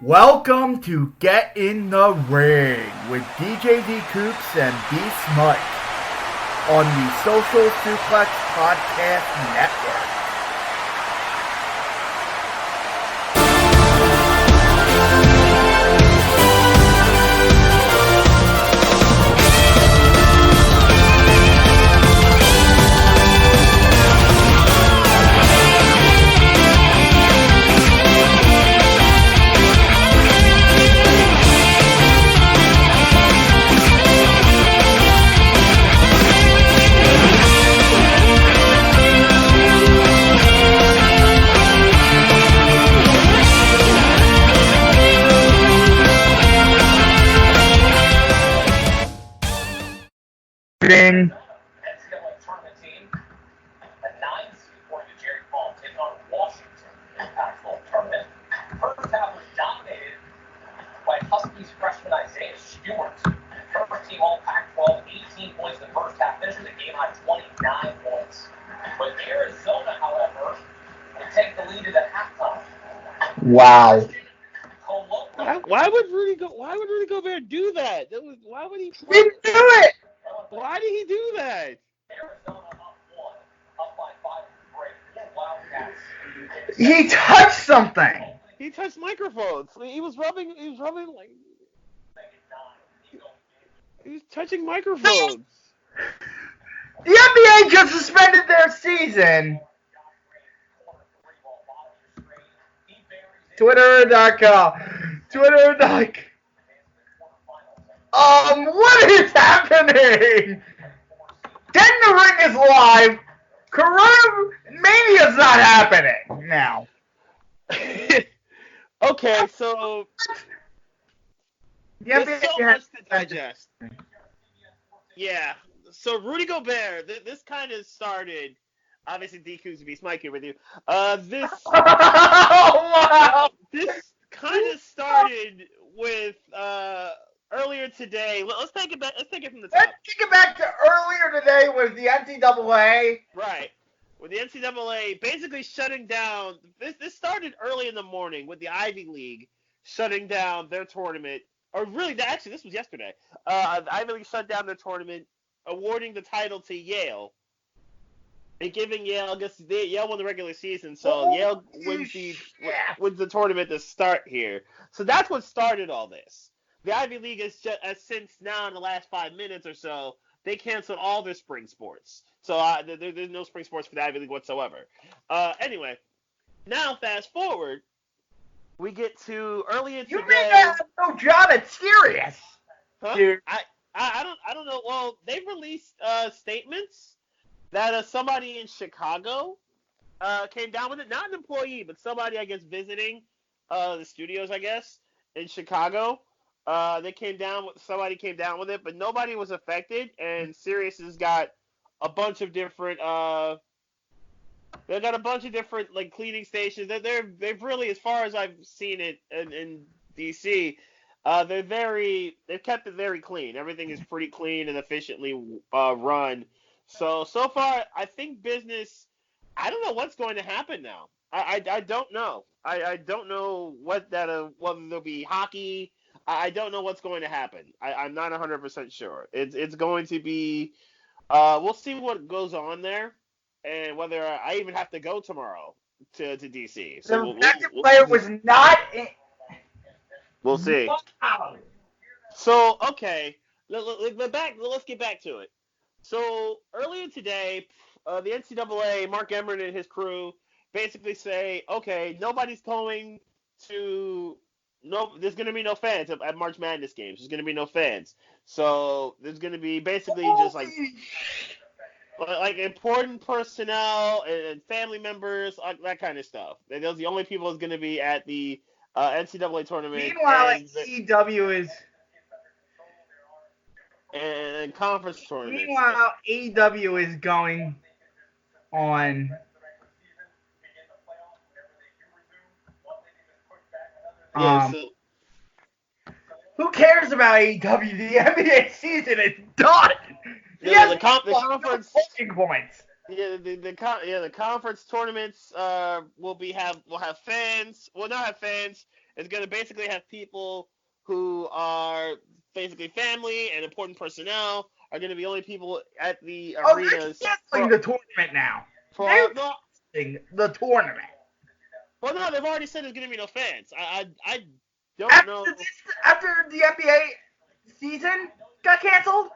Welcome to Get in the Ring with DJ D Coops and B Smut on the Social Suplex Podcast Network. Ding. NCAA tournament team, a 9 seed according to Jerry Paul, taking on Washington in the Pac-12 tournament. First half was dominated by Huskies freshman Isaiah Stewart. First team all Pac-12, 18 points in the first half, finishes the game high 29 points. But Arizona, however, would take the lead at halftime. Wow. Why would Rudy Gobert do that? Why would he? He didn't do it. Why did he do that? Arizona up 1, up by 5 break. Wildcats. He touched something. He touched microphones. He was rubbing like he was touching microphones. The NBA just suspended their season. Twitter.com. What is happening? Get in the Ring is live. Corona-Mania's not happening now. Okay, so there's so much to digest. Yeah. So Rudy Gobert, this kind of started. Obviously, DQ's to be smiking with you. This Wow. this kind of started with earlier today. Let's take it back. Let's take it from the top. Let's take it back to earlier today with the NCAA. Right. With the NCAA basically shutting down. This started early in the morning with the Ivy League shutting down their tournament. Or really, actually, this was yesterday. The Ivy League shut down their tournament, awarding the title to Yale. And giving Yale, I guess Yale won the regular season, so Yale wins the tournament to start here. So that's what started all this. The Ivy League has since now in the last 5 minutes or so, they canceled all their spring sports. So there's no spring sports for the Ivy League whatsoever. Anyway, now fast forward, we get to earlier today. You mean that no job? It's serious, dude. I don't know. Well, they've released statements that somebody in Chicago came down with it. Not an employee, but somebody, I guess, visiting the studios, I guess, in Chicago. Somebody came down with it, but nobody was affected. And Sirius has got a bunch of different like cleaning stations. They've really, as far as I've seen it in DC, they've kept it very clean. Everything is pretty clean and efficiently run. So far, I think business. I don't know what's going to happen now. I don't know. I don't know whether there'll be hockey. I don't know what's going to happen. I'm not 100% sure. It's going to be. We'll see what goes on there, and whether I even have to go tomorrow to DC. So the player was not in. We'll see. Wow. So okay, let's get back to it. So earlier today, the NCAA, Mark Emmert and his crew basically say, okay, there's going to be no fans at March Madness games. There's going to be no fans. So there's going to be basically just like important personnel and family members, that kind of stuff. Those are the only people that's going to be at the NCAA tournament. Meanwhile, AEW is. And conference tournaments. Meanwhile, AEW is going on. Who cares about AEW? The NBA season is done. The conference. Points. Yeah, the conference tournaments will have fans. Will not have fans. It's gonna basically have people who are basically family and important personnel are gonna be only people at the Oh, they're arenas canceling the tournament now. for They're no. canceling the tournament. Well, no, they've already said there's gonna be no fans. I don't know. After the NBA season got canceled.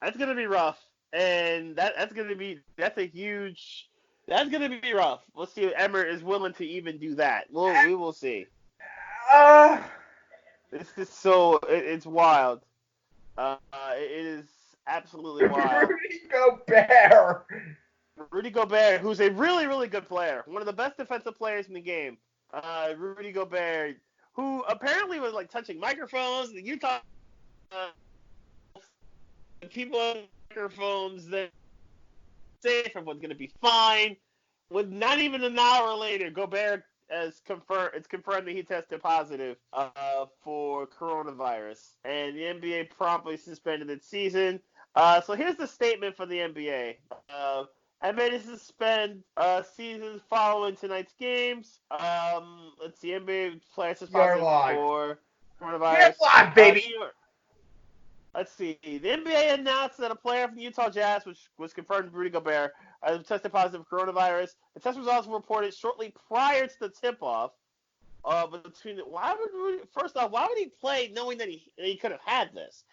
That's gonna be rough, and that's gonna be that's gonna be rough. We'll see if Emmer is willing to even do that. We will see. Uh, This is it's wild. It is absolutely wild. Rudy Gobert. Rudy Gobert, who's a really really good player, one of the best defensive players in the game. Rudy Gobert, who apparently was like touching microphones. The Utah people on microphones that say everyone's gonna be fine. With not even an hour later, Gobert has confirmed. It's confirmed that he tested positive for coronavirus, and the NBA promptly suspended its season. So here's the statement for the NBA. NBA to suspend seasons following tonight's games. Let's see, NBA players is positive for coronavirus. You're live, baby. Let's see. The NBA announced that a player from the Utah Jazz, which was confirmed Rudy Gobert, tested positive for coronavirus. The test results were reported shortly prior to the tip-off. Why would he play knowing that he could have had this?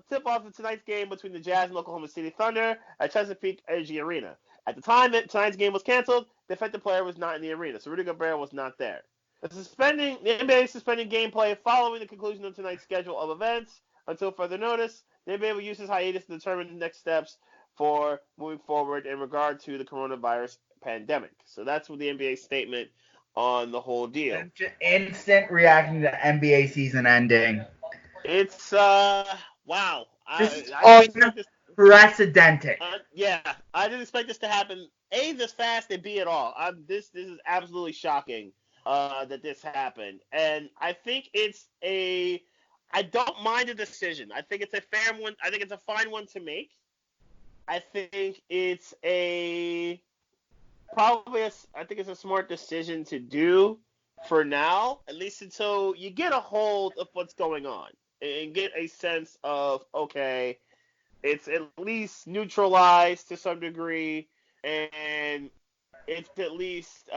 Tip-off of tonight's game between the Jazz and Oklahoma City Thunder at Chesapeake Energy Arena. At the time that tonight's game was canceled, the affected player was not in the arena, so Rudy Gobert was not there. The NBA suspending gameplay following the conclusion of tonight's schedule of events. Until further notice, the NBA will use this hiatus to determine the next steps for moving forward in regard to the coronavirus pandemic. So that's what the NBA statement on the whole deal. Instant reaction to the NBA season ending. It's wow. Unprecedented. Yeah, I didn't expect this to happen. A, this fast, and B, at all. This is absolutely shocking that this happened, and I think I don't mind the decision. I think it's a fair one. I think it's a fine one to make. I think it's a smart decision to do for now, at least until you get a hold of what's going on and get a sense of, okay, it's at least neutralized to some degree, and it's at least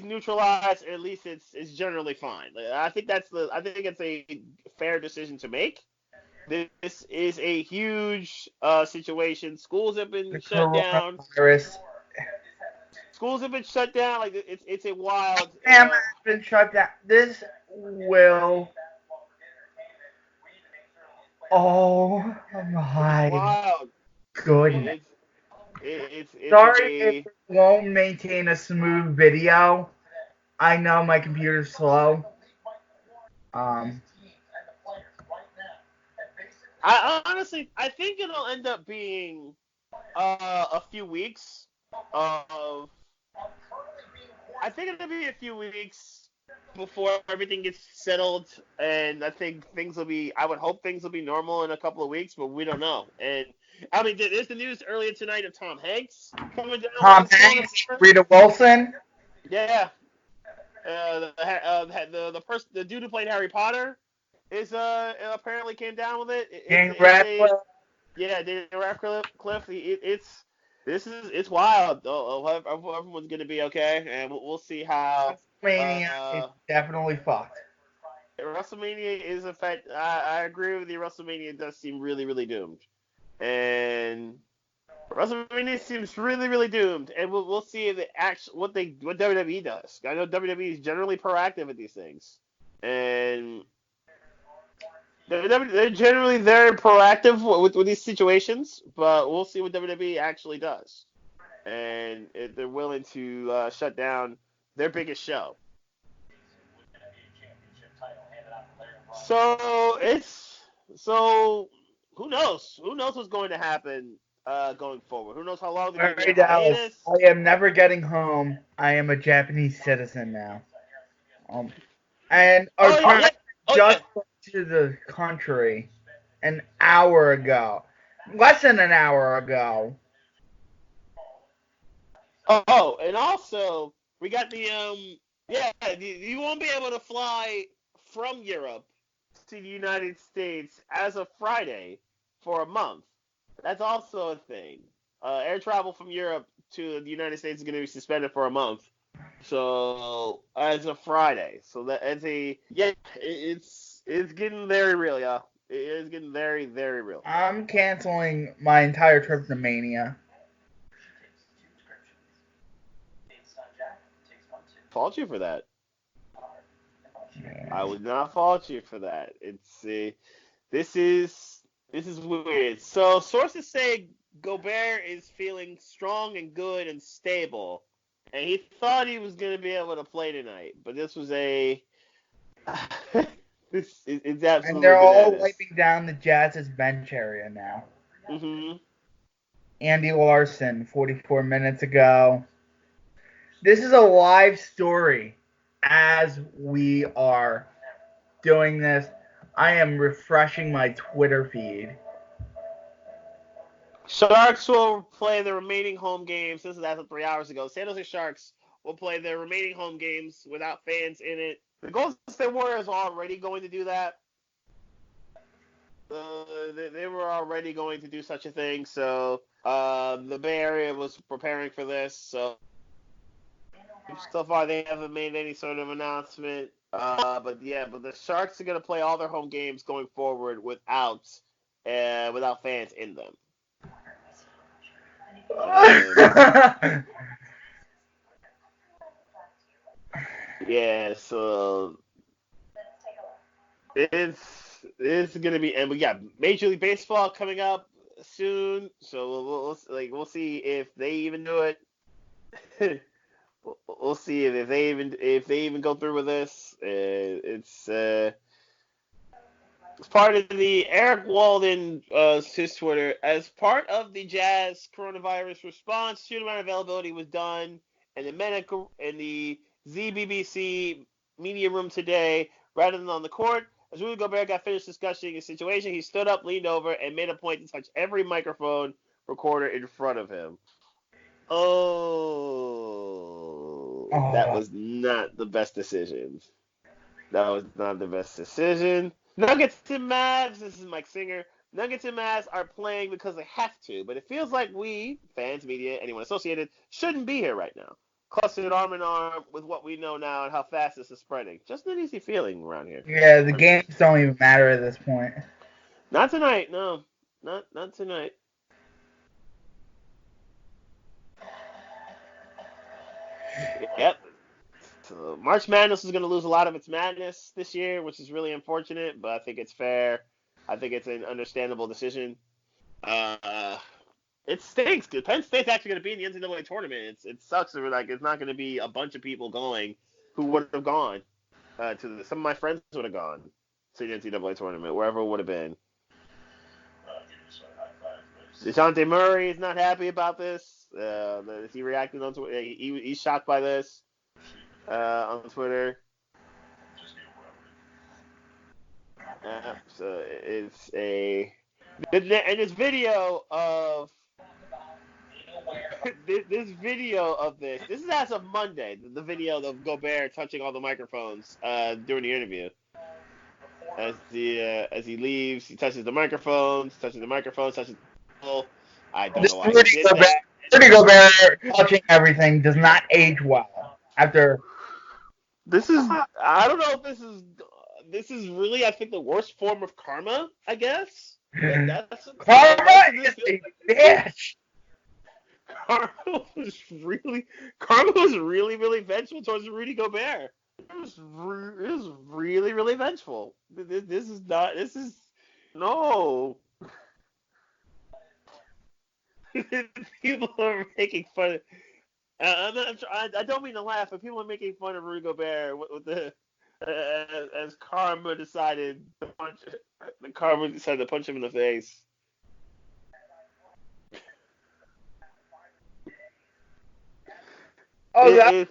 neutralized, or at least it's generally fine. I think it's a fair decision to make. This is a huge situation. Schools have been shut down. Schools have been shut down. Like it's a wild. Has been shut down. This will. Oh my wild. goodness. It's Sorry if it won't maintain a smooth video. I know my computer's slow. I think it'll end up being a few weeks of. I think it'll be a few weeks before everything gets settled, and I think I would hope things will be normal in a couple of weeks, but we don't know. And I mean, there's the news earlier tonight of Tom Hanks coming down. Tom Hanks, Rita Wilson. Yeah. The dude who played Harry Potter is apparently came down with it. Daniel Radcliffe. Daniel Radcliffe. It's wild. Everyone's gonna be okay, and we'll see how. WrestleMania is definitely fucked. WrestleMania is a fact. I agree with you. WrestleMania does seem really, really doomed, and WrestleMania seems really, really doomed. And we'll see what WWE does. I know WWE is generally proactive at these things, and they're generally very proactive with these situations. But we'll see what WWE actually does, and if they're willing to shut down their biggest show. So who knows? Who knows what's going to happen going forward? Who knows how long they're going to be hiatus? I am never getting home. I am a Japanese citizen now. And just to the country an hour ago. less than an hour ago. Oh, and also we got the you won't be able to fly from Europe to the United States as of Friday for a month. That's also a thing. Air travel from Europe to the United States is going to be suspended for a month. So as of Friday, so that as it's getting very real, y'all. It is getting very, very real. I'm canceling my entire trip to Mania. Fault you for that. I would not fault you for that. This is weird. So sources say Gobert is feeling strong and good and stable, and he thought he was going to be able to play tonight, but this was a it's absolutely And they're all bananas. wiping down the Jazz's bench area now. Mm-hmm. Andy Larson, 44 minutes ago. This is a live story as we are doing this. I am refreshing my Twitter feed. Sharks will play the remaining home games. This is as of 3 hours ago. San Jose Sharks will play their remaining home games without fans in it. The Golden State Warriors are already going to do that. They were already going to do such a thing, so the Bay Area was preparing for this. So far they haven't made any sort of announcement. But the Sharks are going to play all their home games going forward without fans in them. Yeah, so it's gonna be, and we got Major League Baseball coming up soon, so we'll see if they even do it. We'll see if they even go through with this. It's part of the Eric Walden his Twitter, as part of the Jazz coronavirus response. Student amount availability was done, and the ZBBC media room today, rather than on the court. As Rudy Gobert got finished discussing his situation, he stood up, leaned over, and made a point to touch every microphone recorder in front of him. That was not the best decision. Nuggets and Mavs, this is Mike Singer. Nuggets and Mavs are playing because they have to, but it feels like we, fans, media, anyone associated, shouldn't be here right now. Clustered arm in arm with what we know now and how fast this is spreading. Just an easy feeling around here. Yeah, the games don't even matter at this point. Not tonight, no. Not tonight. Yep. So March Madness is going to lose a lot of its madness this year, which is really unfortunate, but I think it's fair. I think it's an understandable decision. It stinks because Penn State's actually going to be in the NCAA tournament. It sucks that it's not going to be a bunch of people going who would have gone some of my friends would have gone to the NCAA tournament, wherever it would have been. DeJounte Murray is not happy about this. He reacted on Twitter. He's shocked by this on Twitter. So it's and this video of this video of this is as of Monday. The video of Gobert touching all the microphones during the interview. As he leaves, he touches the microphones, touches the people. I don't know why he did that. Rudy Gobert touching everything does not age well. After I don't know if this is really, I think, the worst form of karma, I guess. karma is a bitch. Karma was really, really vengeful towards Rudy Gobert. It was really, really vengeful. No. People are making fun. I don't mean to laugh, but people are making fun of Rudy Gobert as Karma decided to punch him in the face.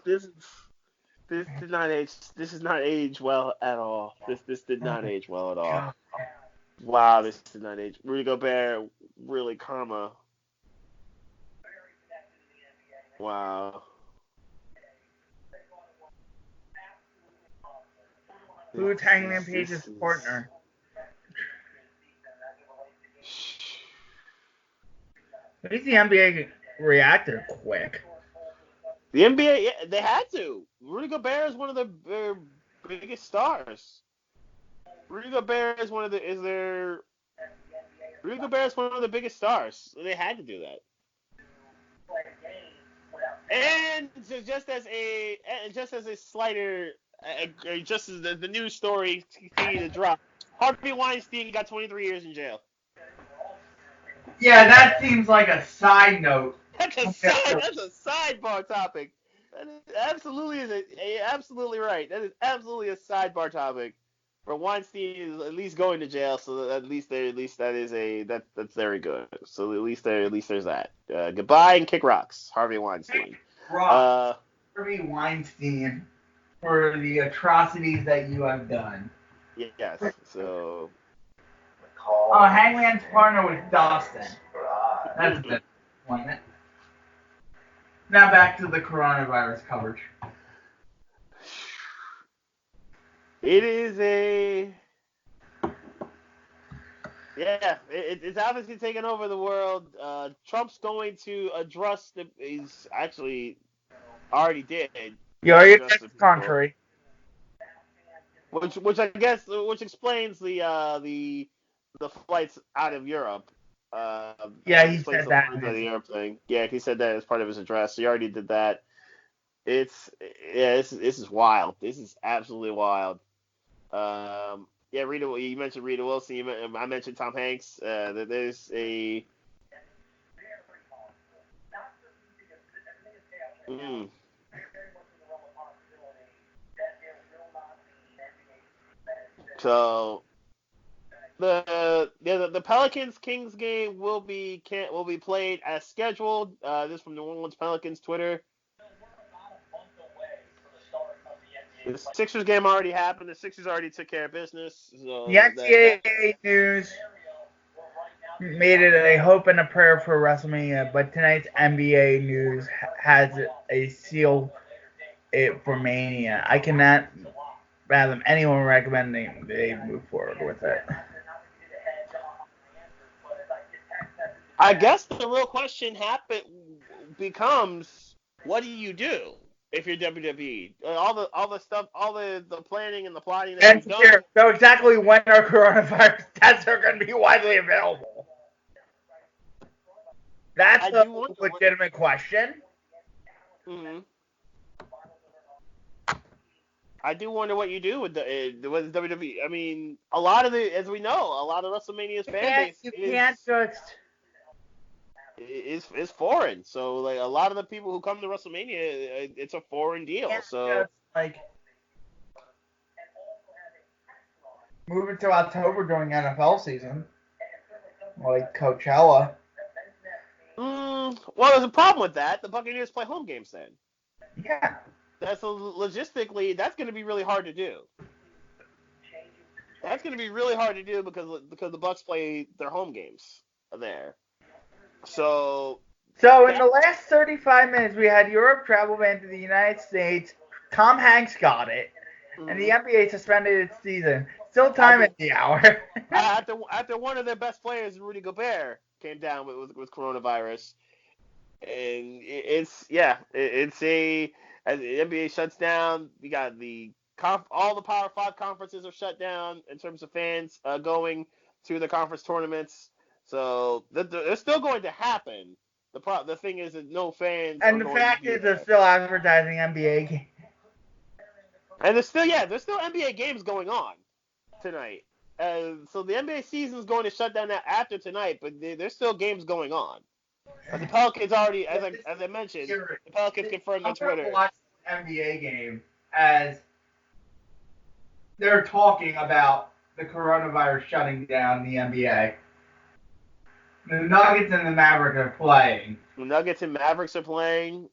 This did not age. This is not age well at all. This did not age well at all. Wow, this did not age. Rudy Gobert, really karma. Wow. Who's Hangman Page's partner? At least the NBA reacted quick. The NBA, yeah, they had to. Rudy Gobert is one of their biggest stars. Rudy Gobert is one of the Rudy Gobert is one of the biggest stars. So they had to do that. And just as a slighter, just as the news story continued to drop, Harvey Weinstein got 23 years in jail. Yeah, that seems like a side note. That's a sidebar topic. That is absolutely right. That is absolutely a sidebar topic. Where Weinstein is at least going to jail, so that's very good. So at least there's that. Goodbye and kick rocks, Harvey Weinstein. Harvey Weinstein, for the atrocities that you have done. Yes. So. Hangman's partner was Dustin. That's a good disappointment. Now back to the coronavirus coverage. It is it's obviously taken over the world. Trump's going to address he's actually already did. That's contrary. Which I guess explains the flights out of Europe. He said that. The Europe thing. Yeah, he said that as part of his address. He already did that. This is wild. This is absolutely wild. Rita. You mentioned Rita Wilson. I mentioned Tom Hanks. There's a. So the Pelicans Kings game will be played as scheduled. This from New Orleans Pelicans Twitter. The Sixers game already happened. The Sixers already took care of business. So the NCAA news made it a hope and a prayer for WrestleMania, but tonight's NBA news has a seal it for Mania. I cannot fathom anyone recommending they move forward with it. I guess the real question becomes, what do you do if you're WWE? All the stuff, all the planning and the plotting that you've done. So exactly when our coronavirus tests are going to be widely available? That's a legitimate question. Mm-hmm. I do wonder what you do with WWE. I mean, a lot of WrestleMania's fan base is foreign. So like a lot of the people who come to WrestleMania, it's a foreign deal. So move it to October during NFL season, like Coachella. Well, there's a problem with that. The Buccaneers play home games then. Yeah. Logistically, that's going to be really hard to do. That's going to be really hard to do because the Bucs play their home games there. So in the last 35 minutes, we had Europe travel ban to the United States. Tom Hanks got it, and the NBA suspended its season. Still time at the hour. after one of their best players, Rudy Gobert, came down with coronavirus, and as the NBA shuts down, we got all the Power 5 conferences are shut down in terms of fans going to the conference tournaments. So they're still going to happen. The thing is that no fans. And the fact is, they're still advertising NBA games. And there's still NBA games going on tonight. So the NBA season is going to shut down after tonight, but there's still games going on. But the Pelicans already, as I mentioned, the Pelicans confirmed on Twitter. I'm watch the NBA game as they're talking about the coronavirus shutting down the NBA. The Nuggets and the Mavericks are playing. The Nuggets and Mavericks are playing.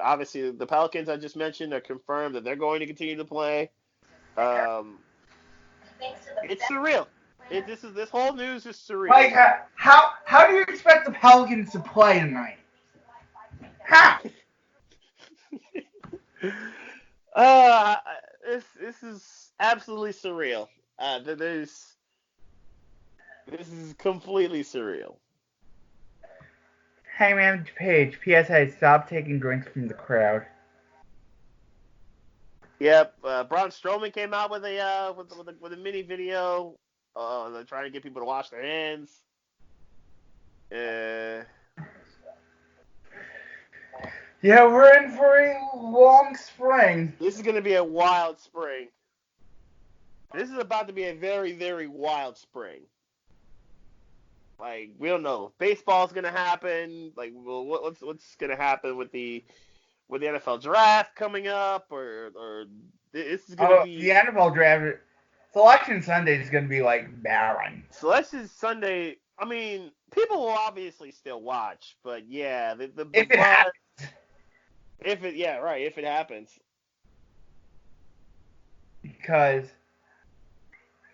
Obviously the Pelicans I just mentioned are confirmed that they're going to continue to play. It's surreal. This whole news is surreal. Like, how do you expect the Pelicans to play tonight? How? Uh, this is absolutely surreal. This is completely surreal. Hey man, Paige, PSA, stop taking drinks from the crowd. Yep, Braun Strowman came out with a mini video. They're trying to get people to wash their hands. Yeah, we're in for a long spring. This is going to be a wild spring. This is about to be a very, very wild spring. Like, we don't know if baseball's going to happen. Like, well, what's going to happen with the NFL draft coming up, or this is going to be the NFL draft. Selection Sunday is going to be like barren. Selection Sunday. I mean, people will obviously still watch, but yeah, if it happens. If it happens. Because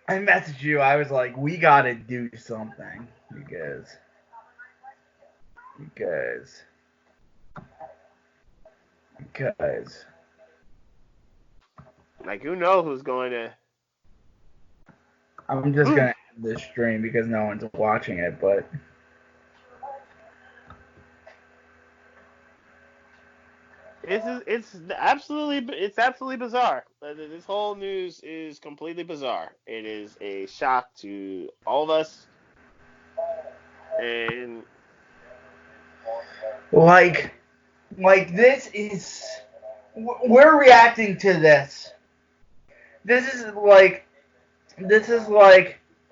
I messaged you, I was like, we gotta do something. Because like, who knows who's going to. I'm just gonna end this stream because no one's watching it, but It's absolutely bizarre. This whole news is completely bizarre. It is a shock to all of us, and like this is, we're reacting to this. This is like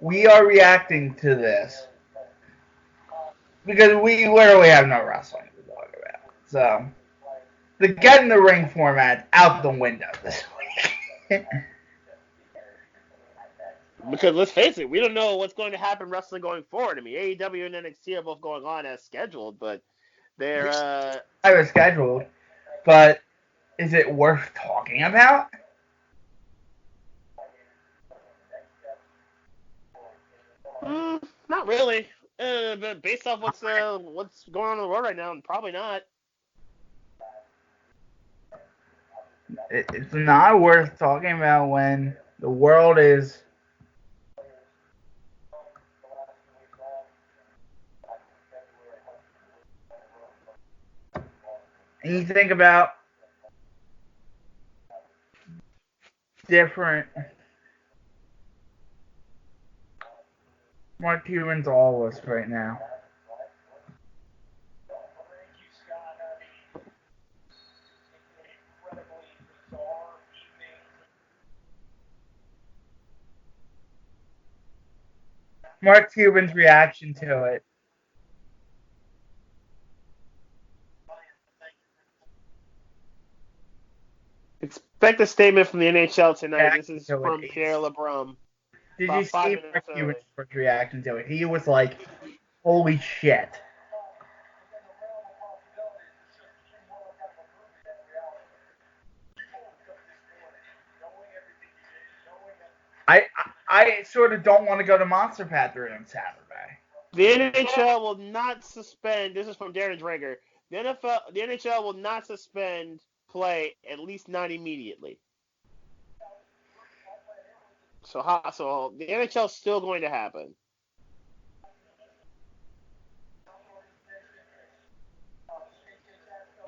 we are reacting to this because we literally have no wrestling to talk about. So the get in the ring format's out the window this week. Because let's face it, we don't know what's going to happen wrestling going forward. I mean, AEW and NXT are both going on as scheduled, but they're I was scheduled, but is it worth talking about? Not really. But based off what's going on in the world right now, probably not. It's not worth talking about when the world is and you think about different more humans all of us right now. Mark Cuban's reaction to it. Expect a statement from the NHL tonight. This is from Pierre LeBrun. Did you see Mark Cuban's first reaction to it? He was like, holy shit. I sort of don't want to go to Monster Factory on Saturday. The NHL will not suspend. This is from Darren Drager. The NHL will not suspend play, at least not immediately. So the NHL is still going to happen.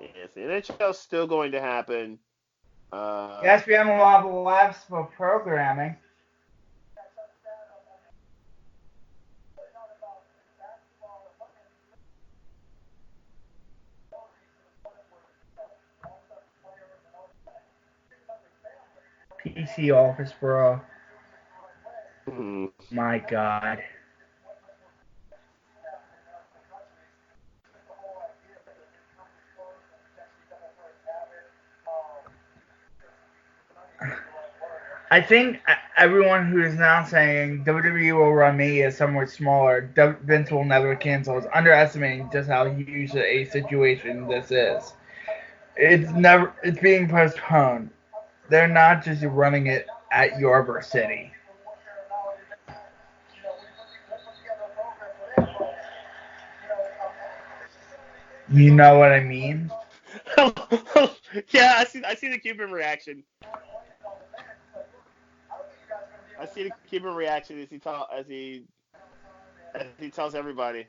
Yes, the NHL is still going to happen. ESPN will have a live for programming. PC office, bro. My God. I think everyone who is now saying WWE will run me is somewhat smaller, Vince will never cancel, is underestimating just how huge a situation this is. It's being postponed. They're not just running it at Yorba City. You know what I mean? Yeah, I see the Cuban reaction. I see the Cuban reaction as he tells everybody.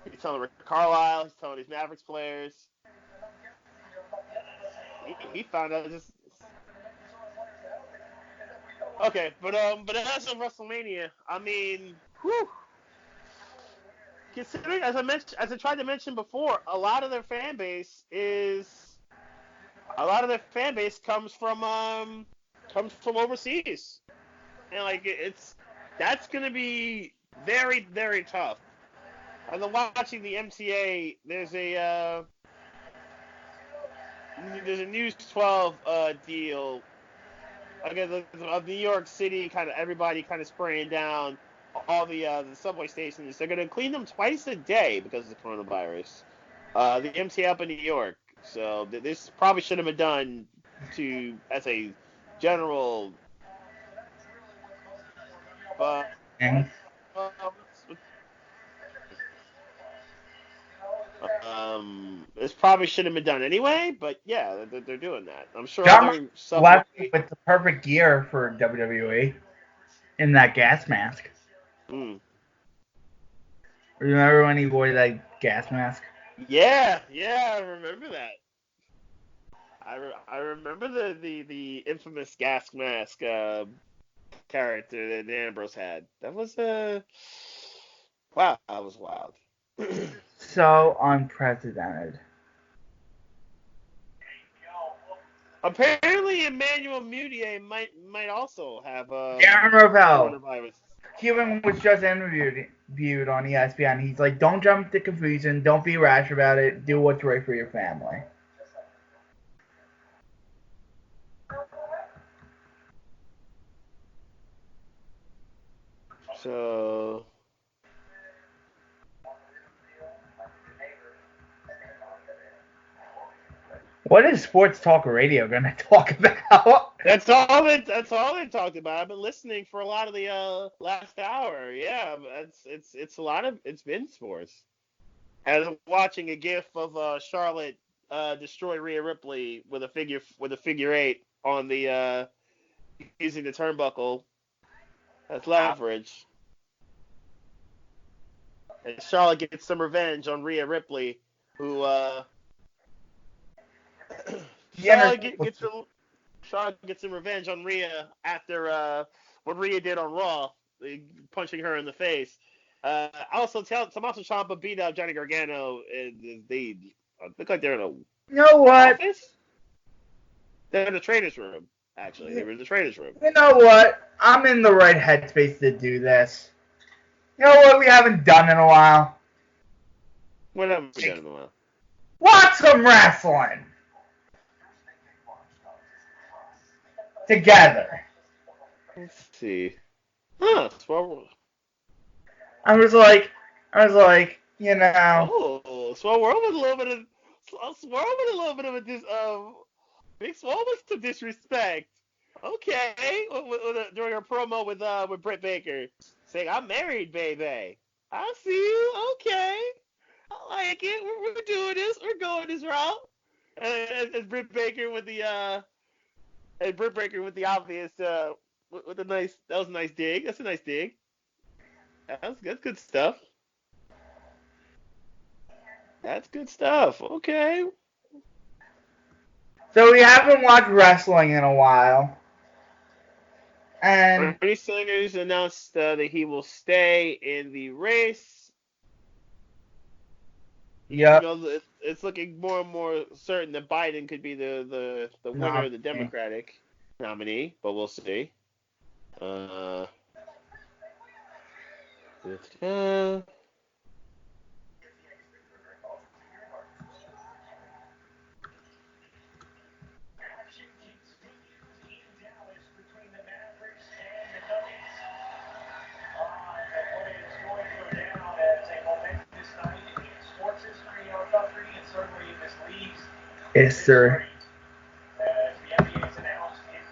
He's telling Rick Carlisle. He's telling these Mavericks players. He found out just okay, but as of WrestleMania, I mean, whew, considering as I tried to mention before, a lot of their fan base comes from overseas, and like that's gonna be very very tough. And then watching the MTA, there's a News 12 deal. Again, of New York City, kind of everybody kind of spraying down all the subway stations. They're going to clean them twice a day because of the coronavirus. The MTA up in New York. So this probably should have been done as a general. And This probably should have been done anyway, but yeah, they're doing that. I'm sure John other left with the perfect gear for WWE in that gas mask. Mm. Remember when he wore that gas mask? Yeah, I remember that. I remember the infamous gas mask character that Ambrose had. That was wow, that was wild. So unprecedented. Apparently, Emmanuel Mudiay might also have Darren Rovell. coronavirus. Cuban was just interviewed on ESPN. He's like, don't jump to conclusion. Don't be rash about it. Do what's right for your family. So, what is Sports Talk Radio going to talk about? That's all they talked about. I've been listening for a lot of the last hour. Yeah, it's been sports. And I'm watching a GIF of Charlotte destroy Rhea Ripley with a figure eight on the using the turnbuckle as leverage. And Charlotte gets some revenge on Rhea Ripley, who Charlotte gets some revenge on Rhea after what Rhea did on Raw, punching her in the face. Also, Tommaso Ciampa beat up Johnny Gargano, and they look like they're in a You know what? office. They're in the trainer's room. Actually, they were in the trainer's room. You know what? I'm in the right headspace to do this. You know what we haven't done in a while? What haven't we done in a while? Watch some wrestling together. Let's see. Huh? I was like, you know. Oh, Swole World with a little bit of Big Swole with some disrespect. Okay, during her promo with Britt Baker, saying, "I'm married, baby." I see you. Okay, I like it. We're doing this. We're going this route. And Britt Baker with the obvious with a nice. That was a nice dig. That's a nice dig. That's good stuff. That's good stuff. Okay. So we haven't watched wrestling in a while. And Bernie Sanders announced that he will stay in the race. yeah, You know, it's looking more and more certain that Biden could be the winner of the Democratic nominee, but we'll see. yes, sir.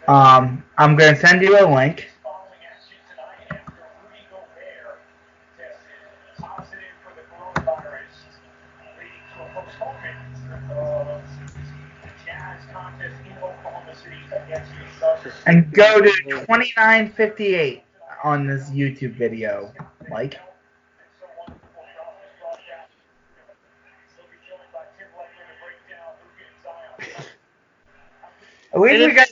I'm gonna send you a link. And go to 29:58 on this YouTube video, Mike. At least we got.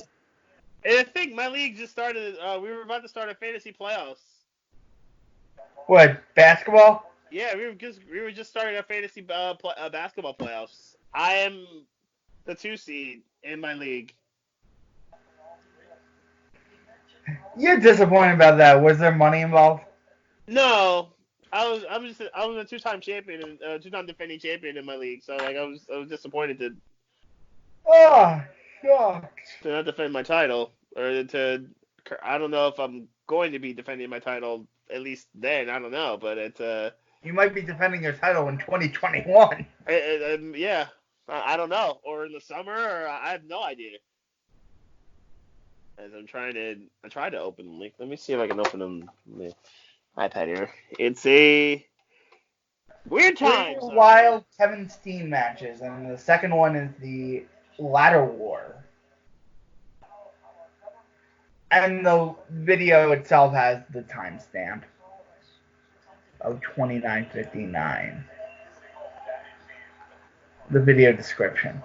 And I think my league just started. We were about to start a fantasy playoffs. What, basketball? Yeah, we were just starting our fantasy basketball playoffs. I am the 2 seed in my league. You're disappointed about that. Was there money involved? No, I was a 2-time champion and 2-time defending champion in my league. So like I was disappointed to Oh, shucks. not defend my title or to. I don't know if I'm going to be defending my title at least then. I don't know, but it's You might be defending your title in 2021. Yeah, I don't know, or in the summer, or I have no idea. As I tried to open the link. Let me see if I can open them the iPad here. It's a weird times. Wild Kevin Steen matches, and the second one is the Ladder War. And the video itself has the timestamp of 29:59. The video description.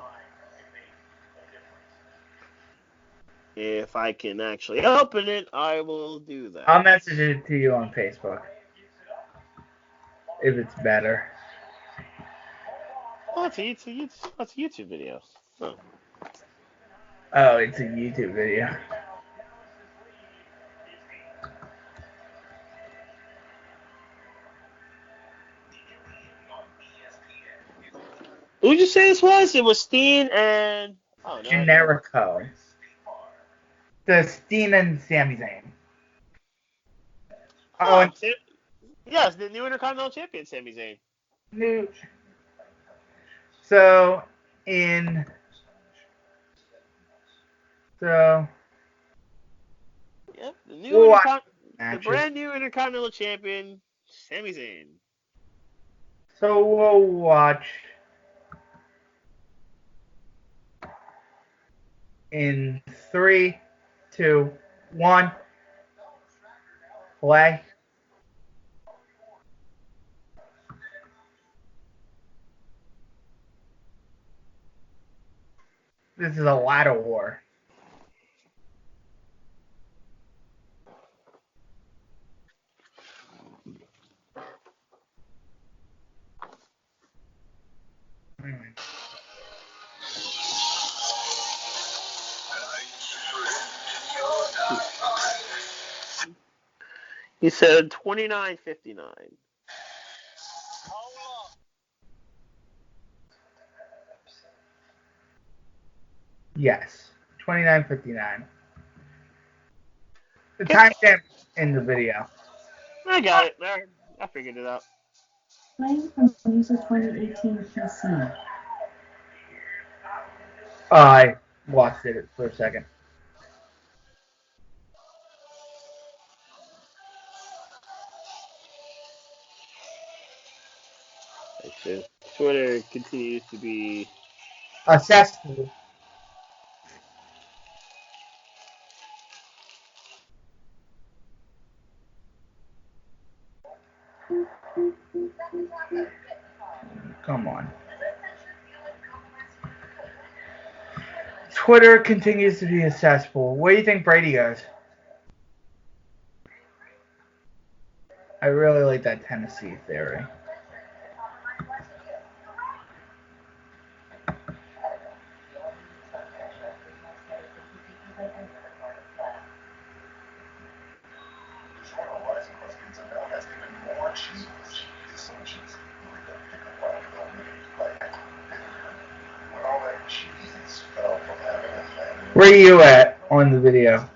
If I can actually open it, I will do that. I'll message it to you on Facebook. If it's better. Oh, it's a YouTube video. Oh. Oh, it's a YouTube video. Who'd you say this was? It was Steen and Generico. The Steen and Sami Zayn. Oh, yes, the new Intercontinental Champion, Sami Zayn. New. So Yep, the brand new Intercontinental Champion, Sami Zayn. So we'll watch in 3, 2, 1. Play. This is a ladder war. He said 29:59. Yes, 29:59. The timestamp in the video. I got it. There, I figured it out. Playing from user 2018 PC. I lost it for a second. Actually, Twitter continues to be Accessible. Come on. Twitter continues to be accessible. Where do you think Brady goes? I really like that Tennessee theory. Where are you at on the video?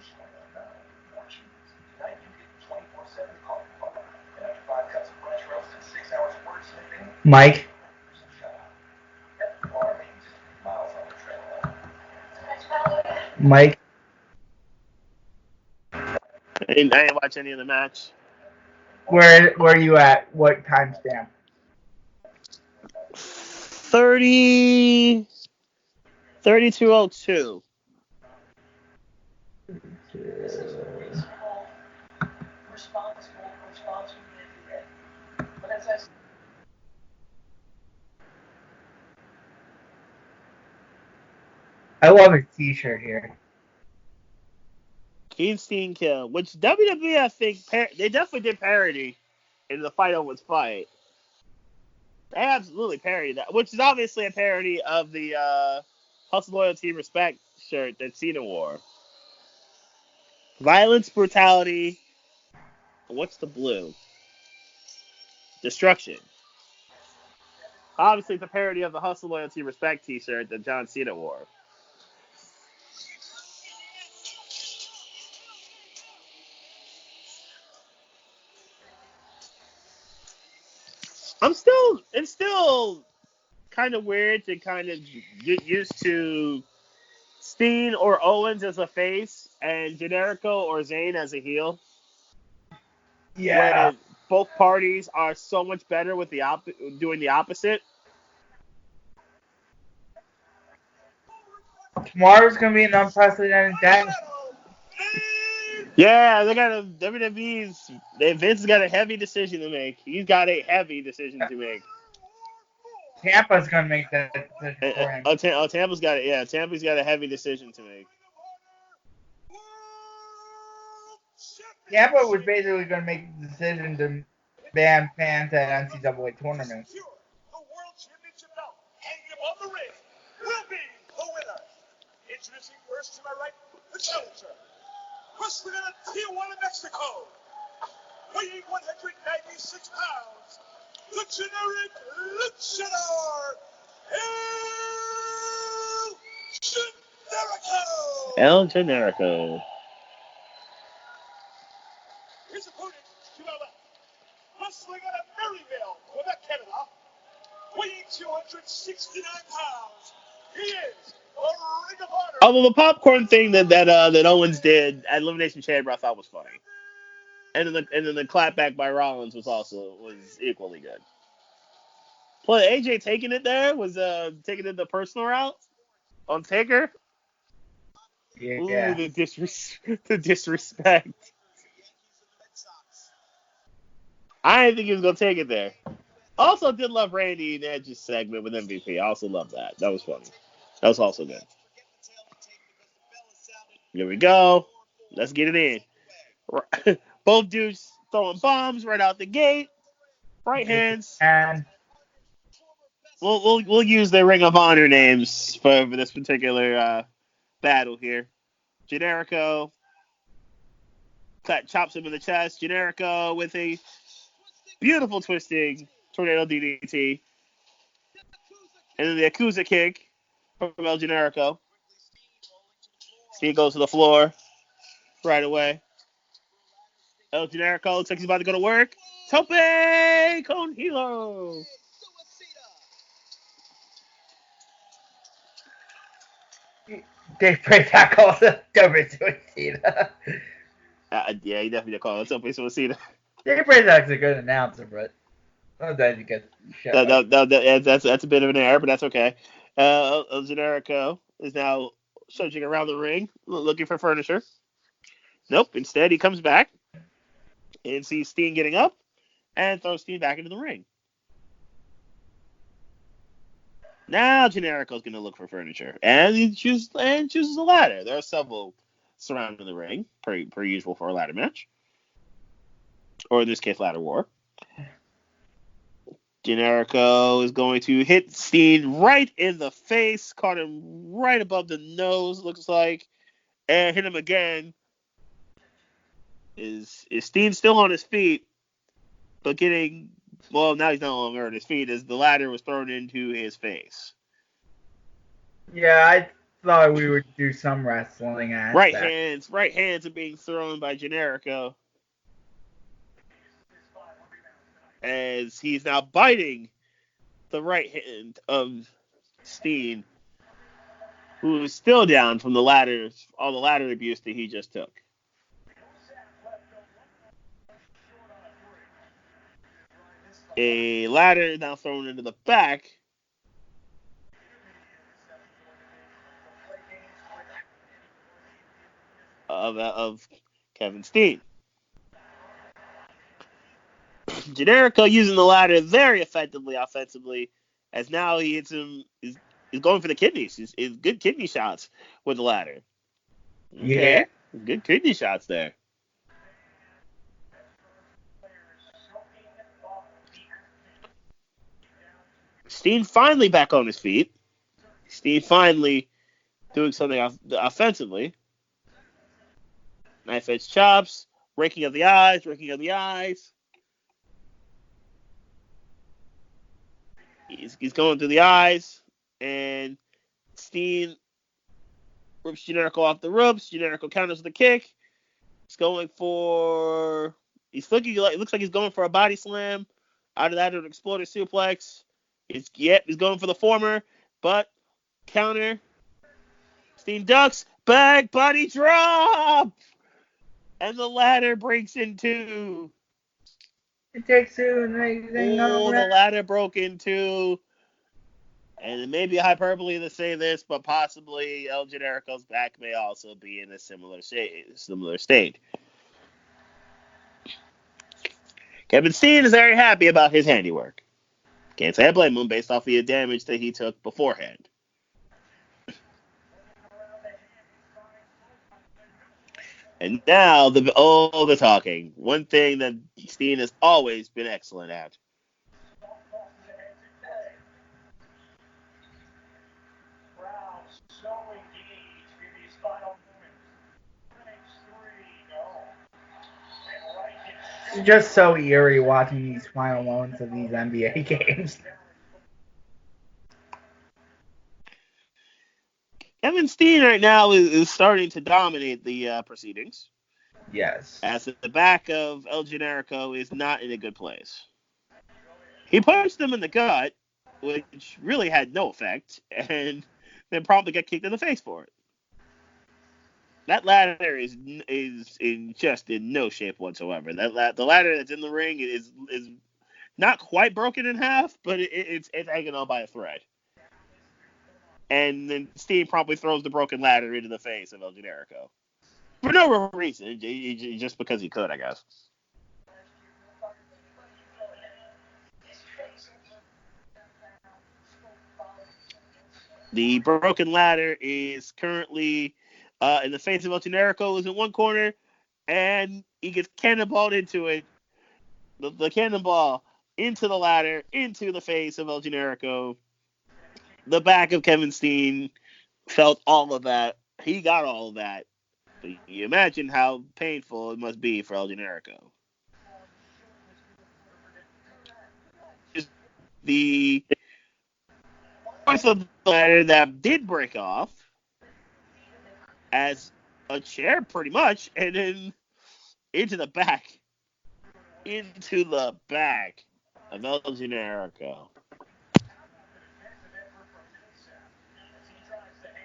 Mike? Mike? I didn't watch any of the match. Where are you at? What timestamp? 32:02. I love his T-shirt here. Keenstein kill, which WWE, I think, they definitely did parody in the Fight Owens fight. They absolutely parodied that, which is obviously a parody of the Hustle, Loyalty, Respect shirt that Cena wore. Violence, brutality. What's the blue? Destruction. Obviously, it's a parody of the Hustle, Loyalty, Respect T-shirt that John Cena wore. It's still kind of weird to kind of get used to Steen or Owens as a face and Generico or Zayn as a heel. Yeah. When both parties are so much better with doing the opposite. Tomorrow's gonna be an unprecedented day. Yeah, they got Vince has got a heavy decision to make. He's got a heavy decision to make. Tampa's gonna make that decision for him. Tampa's got it. Yeah, Tampa's got a heavy decision to make. Tampa was basically gonna make the decision to ban fans at NCAA tournaments. The World Championship belt hanging above the ring will be the winner. Introducing first to my right, the challenger. Wrestling out of Tijuana, Mexico. Weighing 196 pounds, the generic luchador, El Generico. His opponent to my left, wrestling out of Maryville, Quebec, Canada, weighing 269 pounds. He is a Ring of Honor. Although the popcorn thing that Owens did at Elimination Chamber, I thought was funny, and then the clapback by Rollins was equally good. Well, AJ taking it there was taking it the personal route on Taker. Yeah. Ooh, the disrespect. I didn't think he was gonna take it there. Also, did love Randy and Edge's segment with MVP. I also love that. That was funny. That was also good. Here we go. Let's get it in. Both dudes throwing bombs right out the gate. Right hands. And We'll use their Ring of Honor names for this particular battle here. Generico chops him in the chest. Generico with a beautiful twisting tornado DDT. And then the Yakuza kick from El Generico. Steve goes to the floor right away. El Generico looks like he's about to go to work. Tope con Hilo. Dave Prazak calls it Tope Suicida. Yeah, he definitely called it Tope Suicida. Dave Prazak's a good announcer, but sometimes he gets shut up. That's a bit of an error, but that's okay. El Generico is now searching around the ring, looking for furniture. Nope. Instead, he comes back and sees Steen getting up and throws Steen back into the ring. Now Generico's going to look for furniture, and he chooses a ladder. There are several surrounding the ring, per usual for a ladder match, or in this case, ladder war. Generico is going to hit Steen right in the face, caught him right above the nose, looks like, and hit him again. Is Steen still on his feet, but now he's no longer on his feet as the ladder was thrown into his face. Yeah, I thought we would do some wrestling aspect. Right hands are being thrown by Generico as he's now biting the right hand of Steen, who is still down from all the ladder abuse that he just took. A ladder now thrown into the back. of Kevin Steen. Generico using the ladder very effectively offensively, as now he hits him. He's going for the kidneys. He's good kidney shots with the ladder. Okay. Yeah. Good kidney shots there. Steen finally back on his feet. Steen finally doing something offensively. Knife edge chops, raking of the eyes. He's going through the eyes, and Steen rips Generico off the ropes. Generico counters with a kick. He's looking like it looks like he's going for a body slam. Out of that, an exploder suplex. He's going for the former, but counter. Steen ducks, back body drop, and the ladder breaks in two. It takes two, and the ladder broke in two. And it may be hyperbole to say this, but possibly El Generico's back may also be in a similar state. Kevin Steen is very happy about his handiwork. Can't say I blame him based off the damage that he took beforehand. And now the talking. One thing that Steen has always been excellent at. It's just so eerie watching these final moments of these NBA games. Kevin Steen right now is starting to dominate the proceedings. Yes. As the back of El Generico is not in a good place. He punched him in the gut, which really had no effect, and then promptly got kicked in the face for it. That ladder is just in no shape whatsoever. The ladder that's in the ring is not quite broken in half, but it's hanging on by a thread. And then Steen promptly throws the broken ladder into the face of El Generico. For no real reason, just because he could, I guess. The broken ladder is currently in the face of El Generico, is in one corner, and he gets cannonballed into it. The cannonball into the ladder, into the face of El Generico. The back of Kevin Steen felt all of that. He got all of that. But you imagine how painful it must be for El Generico. The parts of the ladder that did break off as a chair, pretty much, and then into the back of El Generico.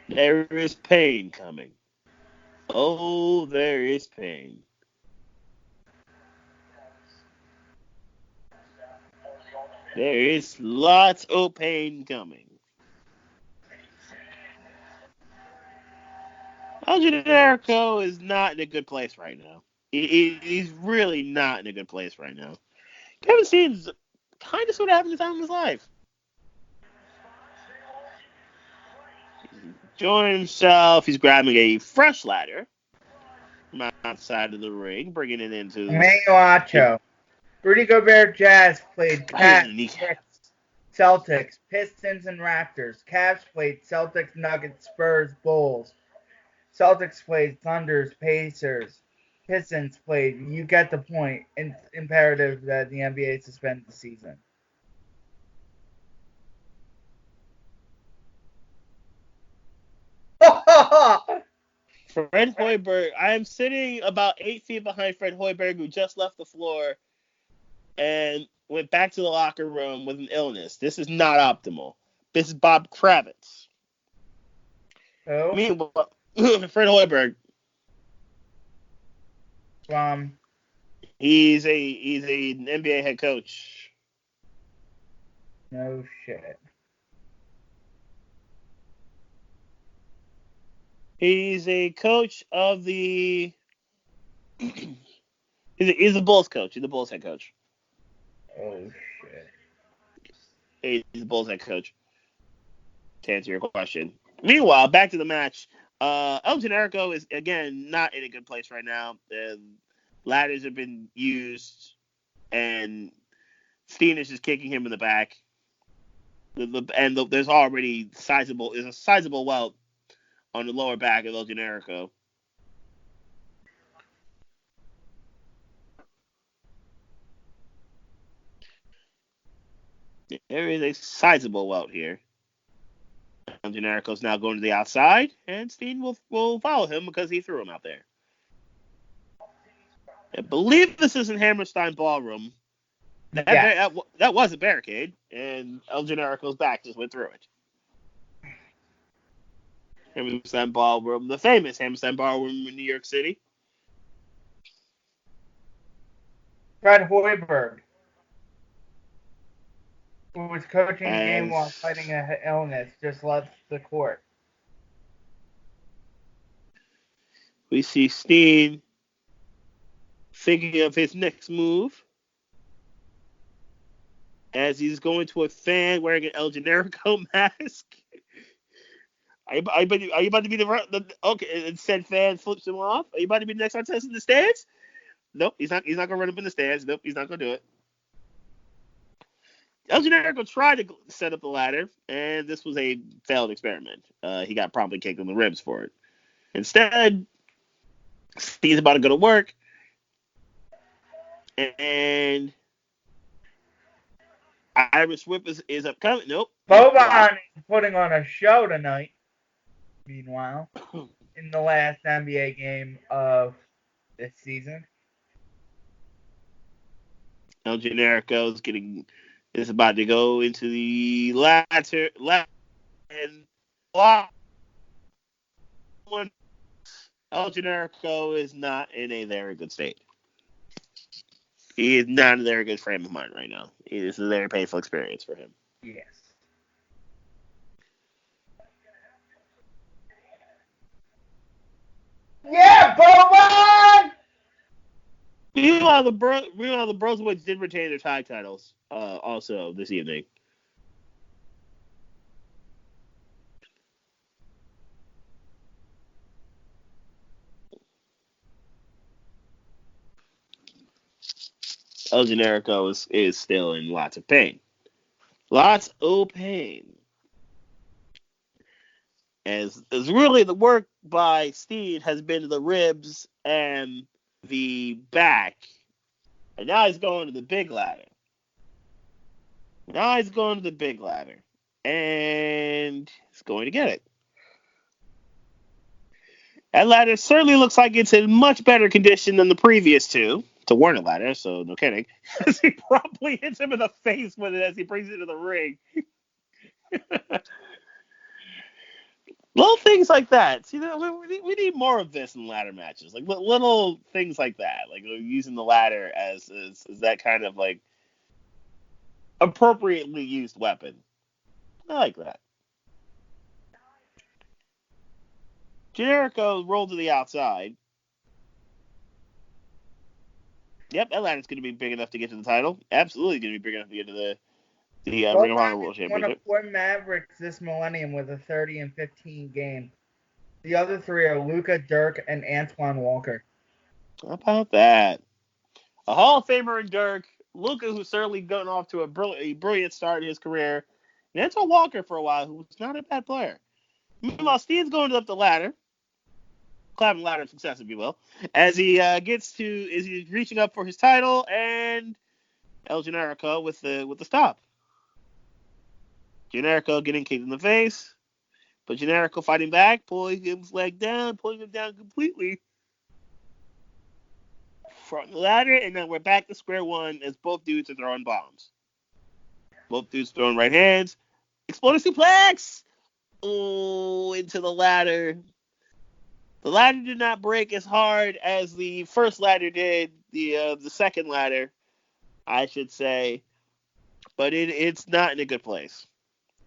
There is pain coming. Oh, there is pain. There is lots of pain coming. El Generico is not in a good place right now. He's really not in a good place right now. Kevin Steen's kind of sort of having the time of his life. Enjoying himself. He's grabbing a fresh ladder from outside of the ring, bringing it into Manuacho. Rudy Gobert Jazz played Cavs, Celtics, Pistons, and Raptors. Cavs played Celtics, Nuggets, Spurs, Bulls. Celtics played Thunders, Pacers. Pistons played. You get the point. It's imperative that the NBA suspend the season. Fred Hoiberg. I am sitting about 8 feet behind Fred Hoiberg, who just left the floor and went back to the locker room with an illness. This is not optimal. This is Bob Kravitz. Who? Meanwhile, Fred Hoiberg. He's an NBA head coach. No shit. He's a coach of the. He's the Bulls coach. He's the Bulls head coach. Oh shit. He's the Bulls head coach. To answer your question. Meanwhile, back to the match. El Generico is again not in a good place right now. The ladders have been used, and Steen is just kicking him in the back. There's already a sizable welt on the lower back of El Generico. There is a sizable welt here. El Generico's now going to the outside, and Steen will follow him because he threw him out there. I believe this is in Hammerstein Ballroom. That was a barricade, and El Generico's back just went through it. Hammerstein Ballroom, the famous Hammerstein Ballroom in New York City. Fred Hoiberg, who was coaching the game while fighting an illness, just left the court. We see Steen thinking of his next move as he's going to a fan wearing an El Generico mask. Are you about to be the okay? And said fan flips him off. Are you about to be the next Artest in the stands? Nope, he's not. He's not gonna run up in the stands. Nope, he's not gonna do it. El Generico tried to set up the ladder, and this was a failed experiment. He got promptly kicked in the ribs for it. Instead, Steve's about to go to work, and Irish Whip is upcoming. Nope. Boban is putting on a show tonight. Meanwhile, in the last NBA game of this season, El Generico is about to go into the ladder and El Generico is not in a very good state. He is not in a very good frame of mind right now. It is a very painful experience for him. Yes. Yeah, Boban! Meanwhile, the Broswoods did retain their tag titles also this evening. El Generico is still in lots of pain. Lots of pain. As really the work by Steve has been the ribs and the back. And now he's going to the big ladder. And he's going to get it. That ladder certainly looks like it's in much better condition than the previous two. It's a Warner ladder, so no kidding. He probably hits him in the face with it as he brings it to the ring. Little things like that. See, we need more of this in ladder matches. Like little things like that. Like using the ladder as that kind of like appropriately used weapon. I like that. Generico rolled to the outside. Yep, that ladder's going to be big enough to get to the title. Absolutely going to be big enough to get to the Ring of Honor World Championship. One of 4 Mavericks this millennium with a 30-15 game. The other 3 are Luka, Dirk, and Antoine Walker. How about that? A Hall of Famer in Dirk. Luka, who's certainly gotten off to a brilliant start in his career. And Antoine Walker for a while, who's not a bad player. Meanwhile, Steve's going up the ladder. Climbing ladder of success, if you will. As he he's reaching up for his title, and El Generico with the stop. Generico getting kicked in the face, but Generico fighting back, pulling his leg down, pulling him down completely. From the ladder, and then we're back to square one as both dudes are throwing bombs. Both dudes throwing right hands. Exploding suplex! Oh, into the ladder. The ladder did not break as hard as the first ladder did, the second ladder, I should say. But it's not in a good place.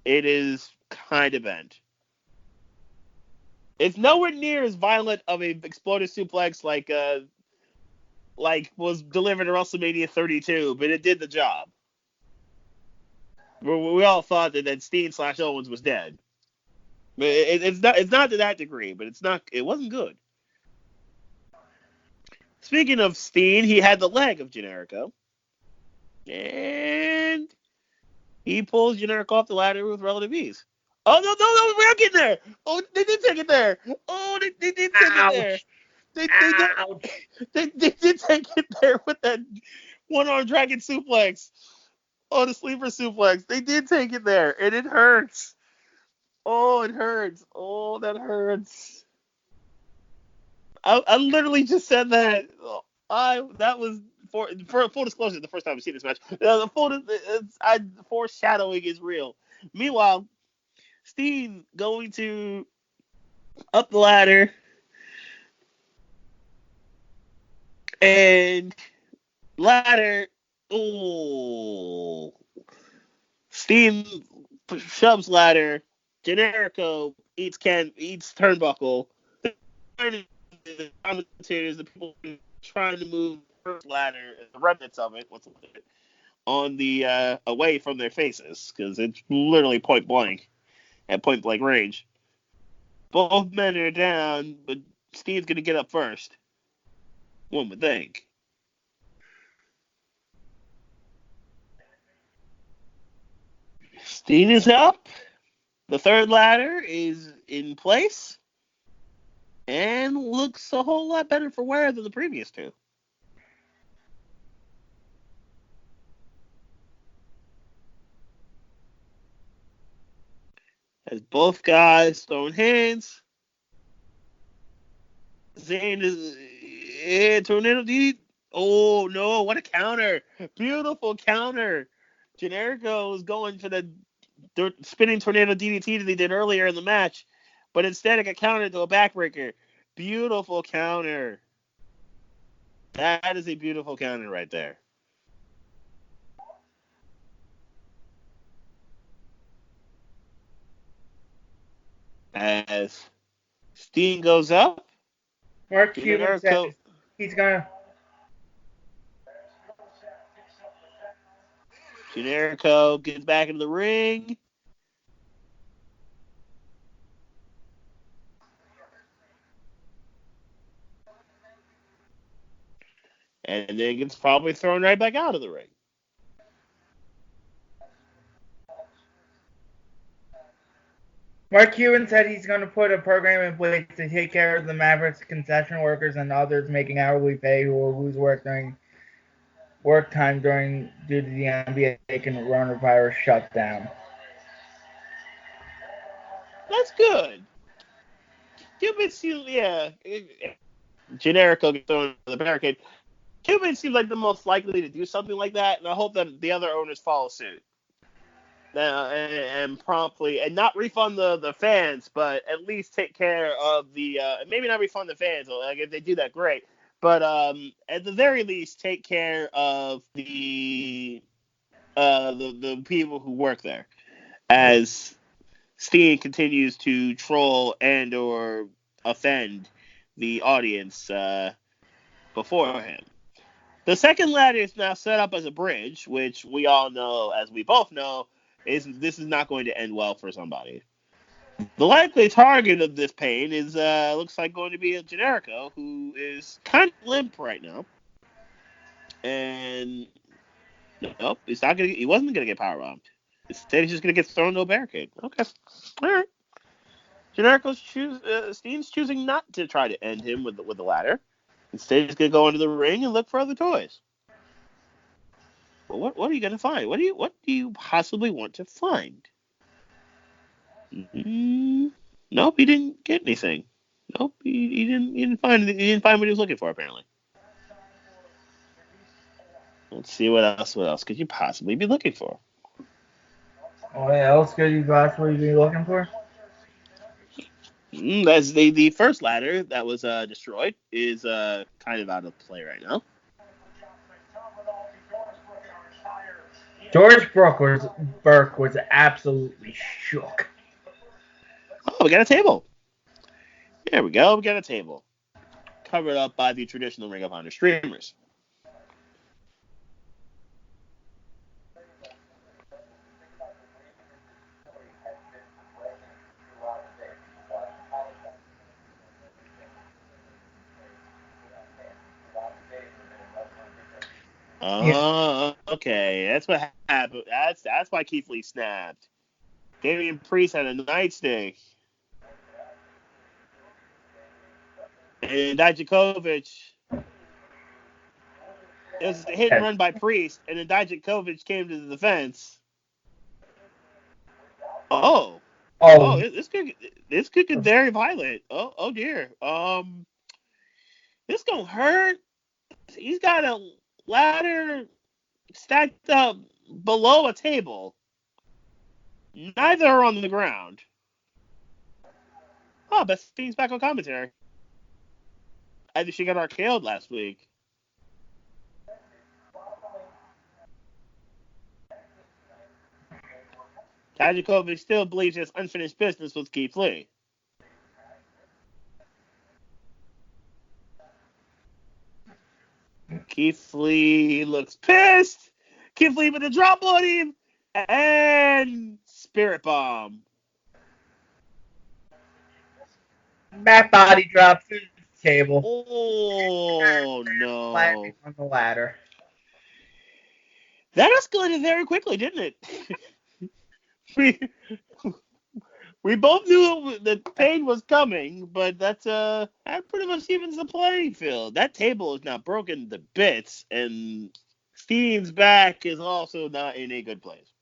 It is kind of bent. It's nowhere near as violent of a exploded suplex like was delivered at WrestleMania 32, but it did the job. We all thought that Steen/Owens was dead. But it's not to that degree, but it wasn't good. Speaking of Steen, he had the leg of Generico. And he pulls Generico off the ladder with relative ease. Oh, no, we're not getting there. Oh, they did take it there. Oh, they did take it there. They did take it there with that one-arm dragon suplex. Oh, the sleeper suplex. They did take it there, and it hurts. Oh, it hurts. Oh, that hurts. I literally just said that. That was for full disclosure. The first time I've seen this match. The foreshadowing is real. Meanwhile, Steen going to up the ladder and ladder. Oh, Steen shoves ladder. Generico eats turnbuckle. The commentators, the people trying to move the first ladder, the remnants of it, on the away from their faces because it's literally point blank range. Both men are down, but Steve's gonna get up first. One would think. Steen is up. The third ladder is in place. And looks a whole lot better for wear than the previous two. As both guys throwing hands. Zayn is tornado DDT. Oh no, what a counter. Beautiful counter. Generico is going for the spinning tornado DDT that they did earlier in the match. But instead it got countered to a backbreaker. Beautiful counter. That is a beautiful counter right there. As Steen goes up. Mark Cuban says he's gonna. Generico gets back into the ring. And then gets probably thrown right back out of the ring. Mark Cuban said he's going to put a program in place to take care of the Mavericks concession workers and others making hourly pay who will lose work time due to the NBA coronavirus shutdown. That's good. Cuban seems, Generico gets thrown into the barricade. Cuban seems like the most likely to do something like that, and I hope that the other owners follow suit. And promptly, and not refund the fans, but at least take care of the, maybe not refund the fans, like if they do that, great. But at the very least, take care of the people who work there. As Steen continues to troll and or offend the audience before him. The second ladder is now set up as a bridge, which we all know, as we both know, this is not going to end well for somebody. The likely target of this pain is looks like going to be a Generico, who is kind of limp right now. And nope, he wasn't gonna get powerbombed. Instead, he's just gonna get thrown to a barricade. Okay, all right. Steen's choosing not to try to end him with the ladder. Instead, he's gonna go into the ring and look for other toys. Well, what are you gonna find? What do you possibly want to find? Nope, he didn't get anything. Nope, he didn't find anything. He didn't find what he was looking for, apparently. Let's see what else could you possibly be looking for? What else could you possibly be looking for? That's the first ladder that was destroyed is kind of out of play right now. George Burke was absolutely shook. Oh, we got a table. There we go. We got a table covered up by the traditional Ring of Honor streamers. Okay. That's what happened. That's why Keith Lee snapped. Damian Priest had a nightstick. And Dijakovic, it was a hit and run by Priest, and then Dijakovic came to the defense. This could get very violent. Oh dear. This gonna hurt. He's got a ladder stacked up below a table. Neither are on the ground. Oh, Beth Fiend's back on commentary. I think she got RKO'd last week. Dijakovic still believes he has unfinished business with Keith Lee. Keith Lee looks pissed. Keith Lee with a drop on him. And Spirit Bomb. Back body drop through the table. Oh, no. Landing on the ladder. That escalated very quickly, didn't it? We both knew that pain was coming, but that pretty much evens the playing field. That table is now broken to bits, and Steen's back is also not in a good place.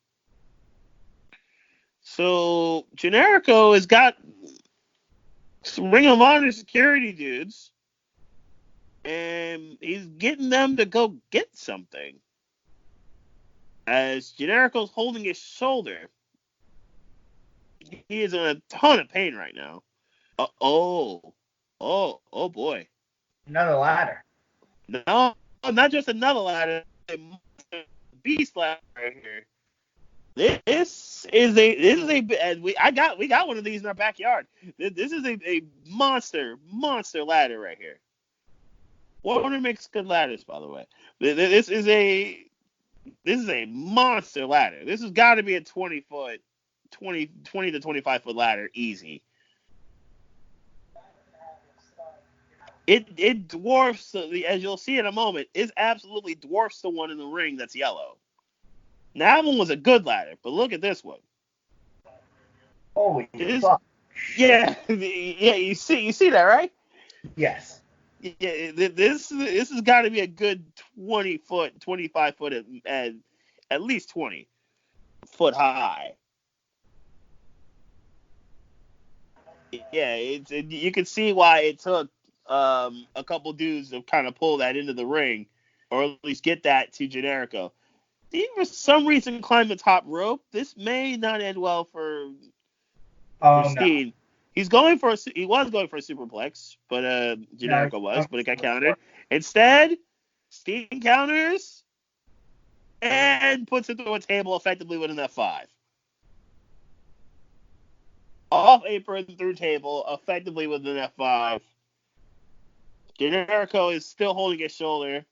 So Generico has got some Ring of Honor security dudes, and he's getting them to go get something. As Generico's holding his shoulder, he is in a ton of pain right now. Oh boy. Another ladder. No, not just another ladder. A beast ladder right here. We got one of these in our backyard. This is a monster ladder right here. Warner makes good ladders, by the way. This is a monster ladder. This has got to be a 20 to 25 foot ladder, easy. It dwarfs, as you'll see in a moment, it absolutely dwarfs the one in the ring that's yellow. Now, that one was a good ladder, but look at this one. Holy fuck. Yeah, you see that, right? Yes. Yeah, this has got to be a good 20 foot, 25 foot, at least 20 foot high. Yeah, you can see why it took a couple dudes to kind of pull that into the ring, or at least get that to Generico. He, for some reason, climbed the top rope. This may not end well for Steen. No. He was going for a superplex, but Generico was, but it got countered. Instead, Steen counters and puts it through a table effectively with an F5. Off apron through table, effectively with an F5. Generico is still holding his shoulder.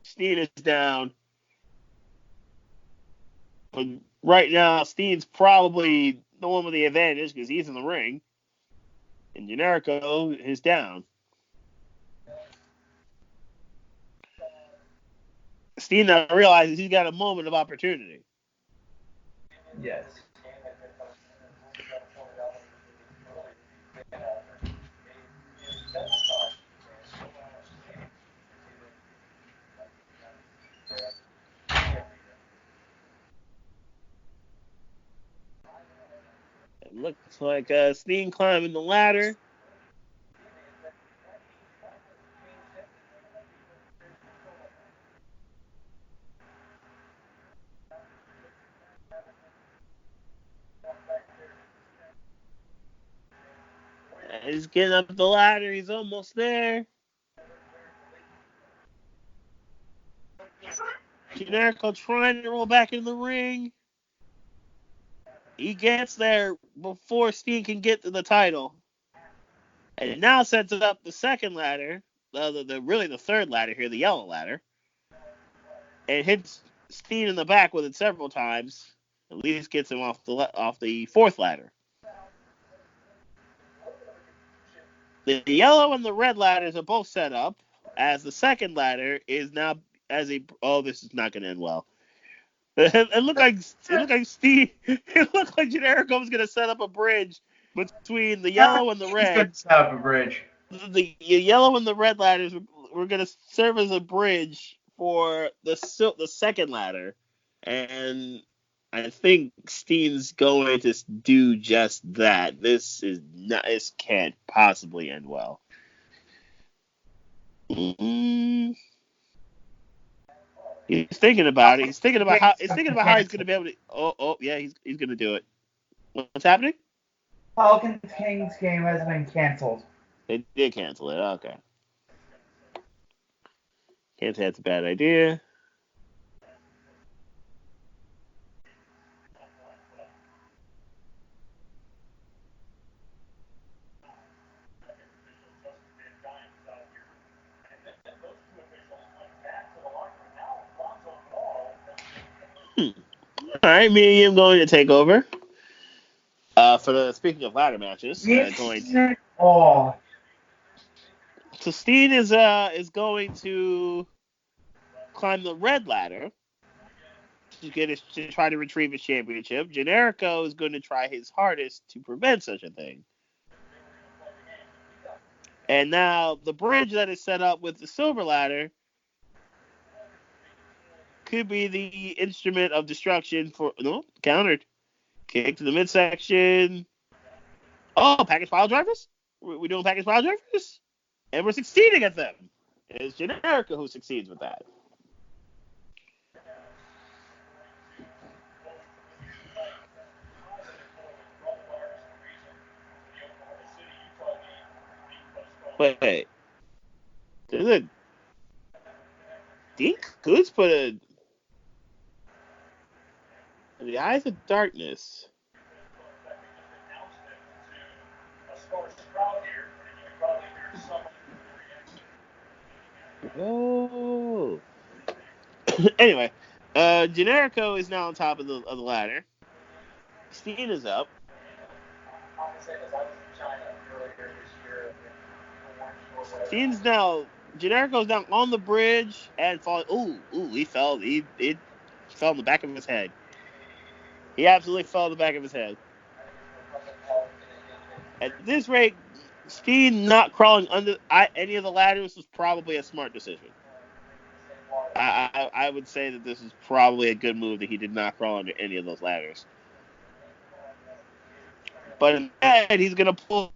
Steen is down. But right now, Steen's probably the one with the advantage because he's in the ring. And Generico is down. Steen now realizes he's got a moment of opportunity. Yes. It looks like Steen climbing the ladder. He's getting up the ladder. He's almost there. Generico trying to roll back in the ring. He gets there before Steen can get to the title. And it now sets up the second ladder, really the third ladder here, the yellow ladder. And hits Steen in the back with it several times. At least gets him off the fourth ladder. The yellow and the red ladders are both set up, as the second ladder is now as a. Oh, this is not going to end well. It looked like Steve. It looked like Generico was going to set up a bridge between the yellow and the red. He's going to set up a bridge. The yellow and the red ladders were going to serve as a bridge for the second ladder, and I think Steen's going to do just that. This can't possibly end well. Mm-hmm. He's thinking about it. He's thinking about how he's going to be able to. Oh, yeah, he's going to do it. What's happening? Falcons Kings game has been canceled. They did cancel it. Okay. Can't say that's a bad idea. All right, me and you going to take over. Speaking of ladder matches, So Steen is going to climb the red ladder to try to retrieve his championship. Generico is going to try his hardest to prevent such a thing. And now the bridge that is set up with the silver ladder could be the instrument of destruction for countered. Kick to the midsection. Oh, package pile drivers? We're doing package pile drivers? And we're succeeding at them. It's Generico who succeeds with that. Wait. Dean Koontz put the Eyes of Darkness. Oh. Anyway, Generico is now on top of the ladder. Steen is up. Generico's now on the bridge and falling. Ooh, he fell. He fell in the back of his head. He absolutely fell in the back of his head. At this rate, Steen not crawling under any of the ladders was probably a smart decision. I would say that this is probably a good move that he did not crawl under any of those ladders. But instead, he's going to pull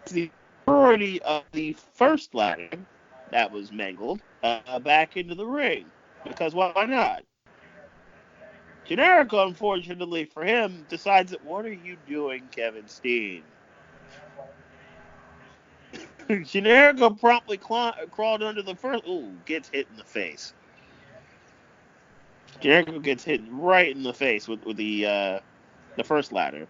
the majority of the first ladder that was mangled back into the ring. Because why not? Generico, unfortunately for him, decides that, what are you doing, Kevin Steen? Generico promptly crawled under the first. Ooh, gets hit in the face. Generico gets hit right in the face with the first ladder.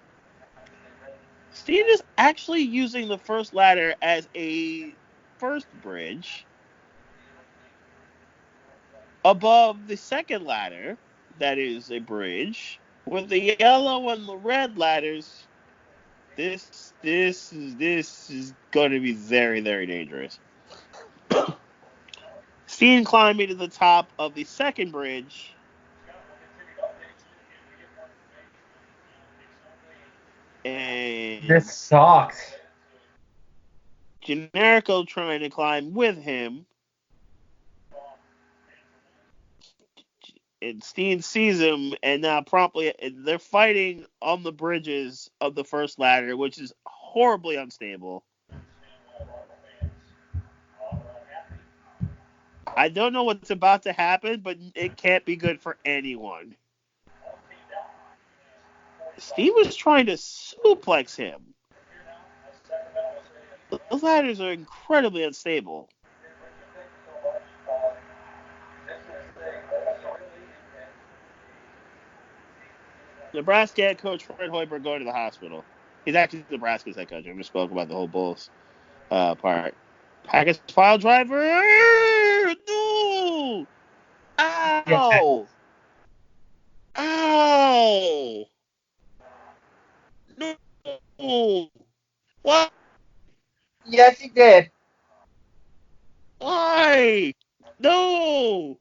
Steen is actually using the first ladder as a first bridge above the second ladder. That is a bridge with the yellow and the red ladders. This is going to be very, very dangerous. Steen climbing to the top of the second bridge. And this sucks. Generico trying to climb with him. And Steen sees him, and now promptly they're fighting on the bridges of the first ladder, which is horribly unstable. I don't know what's about to happen, but it can't be good for anyone. Steve was trying to suplex him. Those ladders are incredibly unstable. Nebraska head coach Fred Hoiberg going to the hospital. He's actually Nebraska's head coach. I just spoke about the whole Bulls. part. Package pile driver. No. Yeah. Ow. Ow. No. What? Yes, he did. Why? No.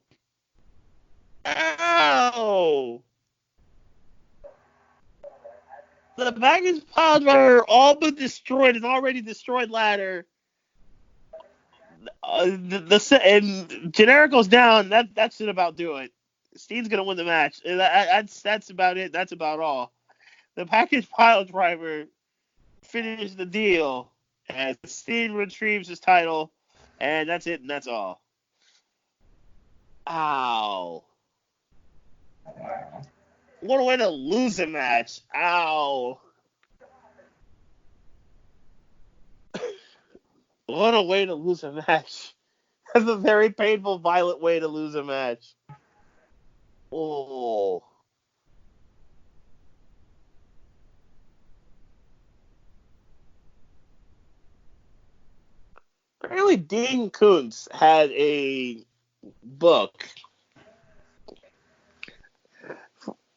Ow. The package pile driver all but destroyed an already destroyed ladder. And Generico's down. That should about do it. Steen's gonna win the match. That's about it. That's about all. The package pile driver finished the deal as Steen retrieves his title, and that's it. And that's all. Ow! Wow. What a way to lose a match. Ow! What a way to lose a match. That's a very painful, violent way to lose a match. Oh. Apparently, Dean Koontz had a book,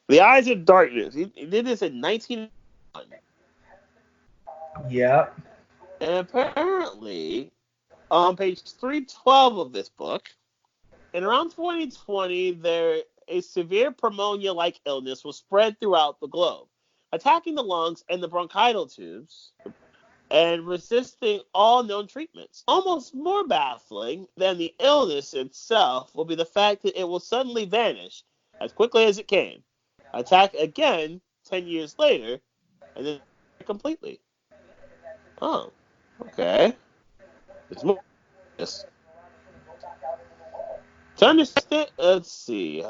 The Eyes of Darkness. He did this in 1901. Yep. And apparently, on page 312 of this book, in around 2020, a severe pneumonia-like illness was spread throughout the globe, attacking the lungs and the bronchial tubes and resisting all known treatments. Almost more baffling than the illness itself will be the fact that it will suddenly vanish as quickly as it came, attack again 10 years later, and then completely. Oh, okay. There's more. Yes. To understand, let's see.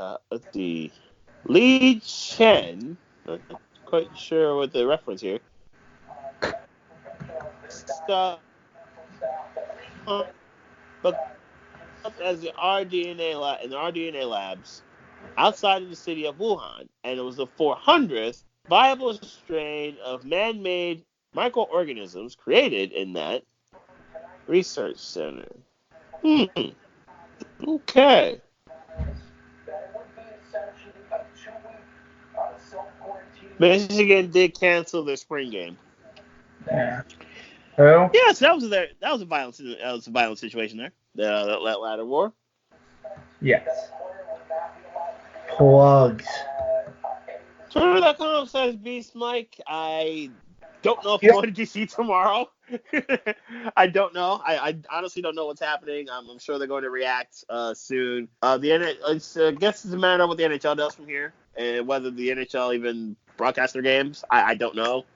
Li Chen, not quite sure what the reference here. But as the rDNA labs outside of the city of Wuhan, and it was the 400th viable strain of man-made microorganisms created in that research center. Okay. Michigan did cancel their spring game. Yeah. Who? Yes, that was a violent situation there. That ladder war. Yes. Plugs. Twitter.com says Beast Mike. I don't know if Yep. I'm going to DC tomorrow. I don't know. I honestly don't know what's happening. I'm sure they're going to react soon. I guess it's a matter of what the NHL does from here, and whether the NHL even broadcasts their games. I don't know.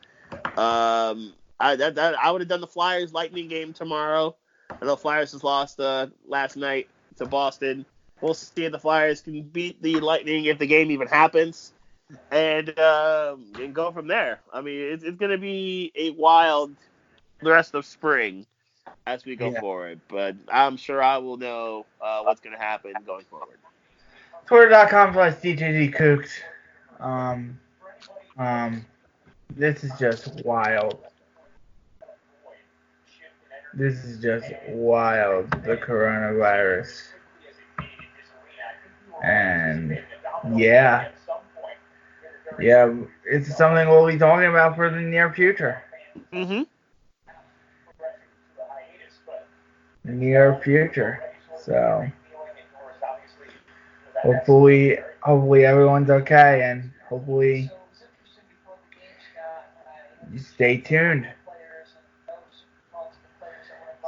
I would have done the Flyers Lightning game tomorrow. I know Flyers has lost last night to Boston. We'll see if the Flyers can beat the Lightning if the game even happens. And go from there. I mean, it's going to be a wild rest of spring as we go forward. But I'm sure I will know what's going to happen going forward. Twitter.com/DJD This is just wild. This is just wild. The coronavirus. And yeah, it's something we'll be talking about for the near future. Mm-hmm. Near future. So hopefully everyone's okay, and hopefully you stay tuned.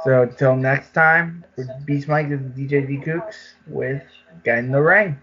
So till next time, for Beast Mike, this is DJ D Kooks with Get in the Ring.